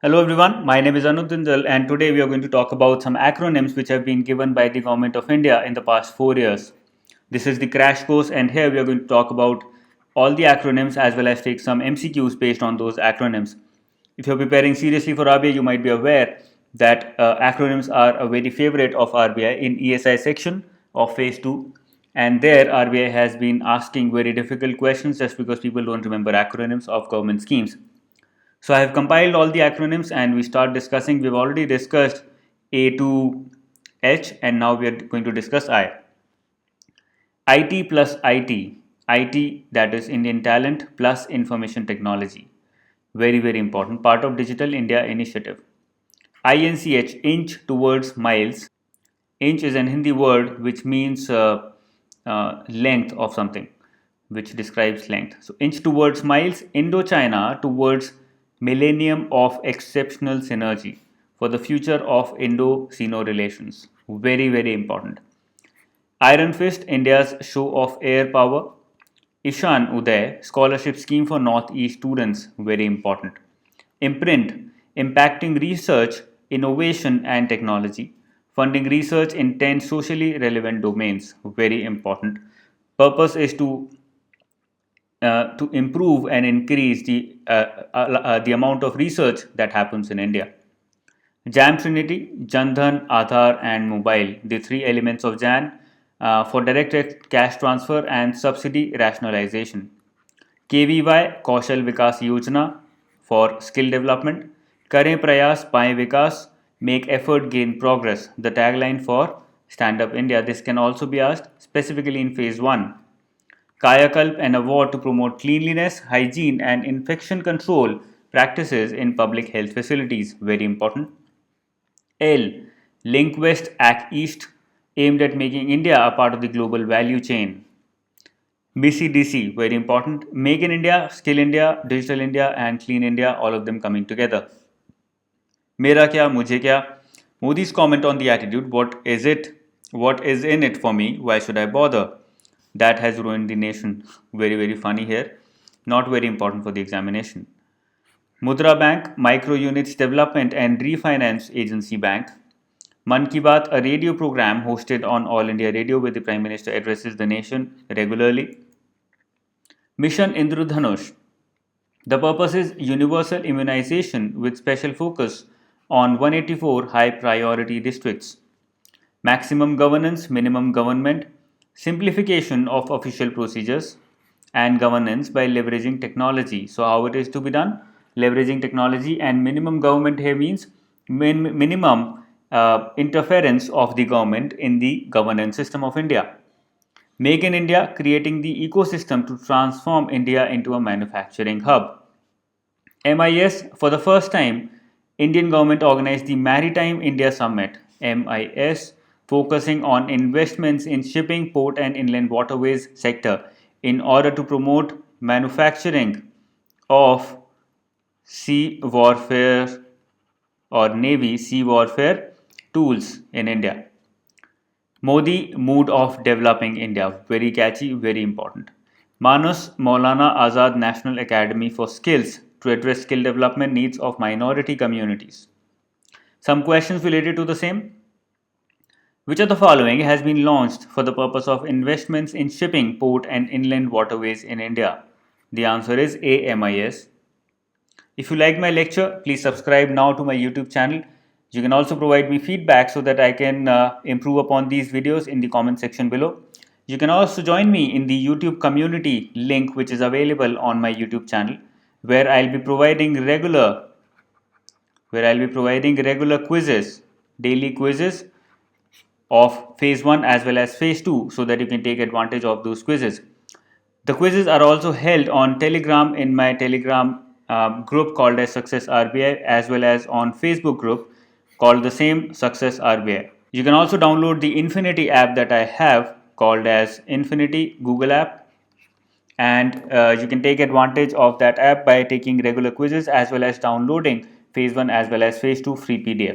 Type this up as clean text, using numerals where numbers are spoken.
Hello everyone, my name is Anuj Jindal and today we are going to talk about some acronyms which have been given by the Government of India in the past 4 years. This is the crash course and here we are going to talk about all the acronyms as well as take some MCQs based on those acronyms. If you're preparing seriously for RBI, you might be aware that acronyms are a very favorite of RBI in ESI section of phase 2, and there RBI has been asking very difficult questions just because people don't remember acronyms of government schemes. So I have compiled all the acronyms and we start discussing. We've already discussed A to H and now we are going to discuss I. IT plus IT. IT, that is Indian Talent plus Information Technology. Very, very important part of Digital India Initiative. INCH, inch towards miles. Inch is an Hindi word which means length of something, which describes length. So, inch towards miles, Indochina towards millennium of exceptional synergy for the future of Indo-Sino relations. Very, very important. Iron Fist, India's show of air power. Ishan Uday, scholarship scheme for Northeast students. Very important. Imprint, impacting research, innovation, and technology. Funding research in 10 socially relevant domains. Very important. Purpose is to improve and increase the amount of research that happens in India. JAM Trinity, Jandhan, Aadhaar, and Mobile, the three elements of JAN for direct cash transfer and subsidy rationalization. KVY, Kaushal Vikas Yojana for skill development. Kare Prayas, Paye Vikas, make effort, gain progress. The tagline for Stand Up India. This can also be asked specifically in phase 1. Kayakalp, an award to promote cleanliness, hygiene, and infection control practices in public health facilities. Very important. L. Link West, Act East, aimed at making India a part of the global value chain. BCDC, very important. Make in India, Skill India, Digital India, and Clean India, all of them coming together. Mera kya, mujhe kya? Modi's comment on the attitude, what is it? What is in it for me? Why should I bother? That has ruined the nation. Very, very funny here. Not very important for the examination. Mudra Bank, Micro Units Development and Refinance Agency Bank. Man Ki Baat, a radio program hosted on All India Radio where the Prime Minister addresses the nation regularly. Mission Indradhanush. The purpose is universal immunization with special focus on 184 high priority districts. Maximum governance, minimum government, simplification of official procedures and governance by leveraging technology. So how it is to be done? Leveraging technology, and minimum government here means minimum interference of the government in the governance system of India. Make in India, creating the ecosystem to transform India into a manufacturing hub. MIS, for the first time, Indian government organized the Maritime India Summit, MIS, focusing on investments in shipping, port and inland waterways sector in order to promote manufacturing of sea warfare or Navy sea warfare tools in India. Modi, mood of developing India. Very catchy, very important. Manas Maulana Azad National Academy for Skills to address skill development needs of minority communities. Some questions related to the same. Which of the following has been launched for the purpose of investments in shipping, port and inland waterways in India? The answer is AMIS. If you like my lecture, please subscribe now to my YouTube channel. You can also provide me feedback so that I can improve upon these videos in the comment section below. You can also join me in the YouTube community link which is available on my YouTube channel where I'll be providing regular quizzes, daily quizzes of phase 1 as well as phase 2 so that you can take advantage of those quizzes. The quizzes are also held on Telegram in my Telegram group called as Success RBI as well as on Facebook group called the same Success RBI. You can also download the Infinity app that I have called as Infinity Google app, and you can take advantage of that app by taking regular quizzes as well as downloading phase 1 as well as phase 2 free PDFs.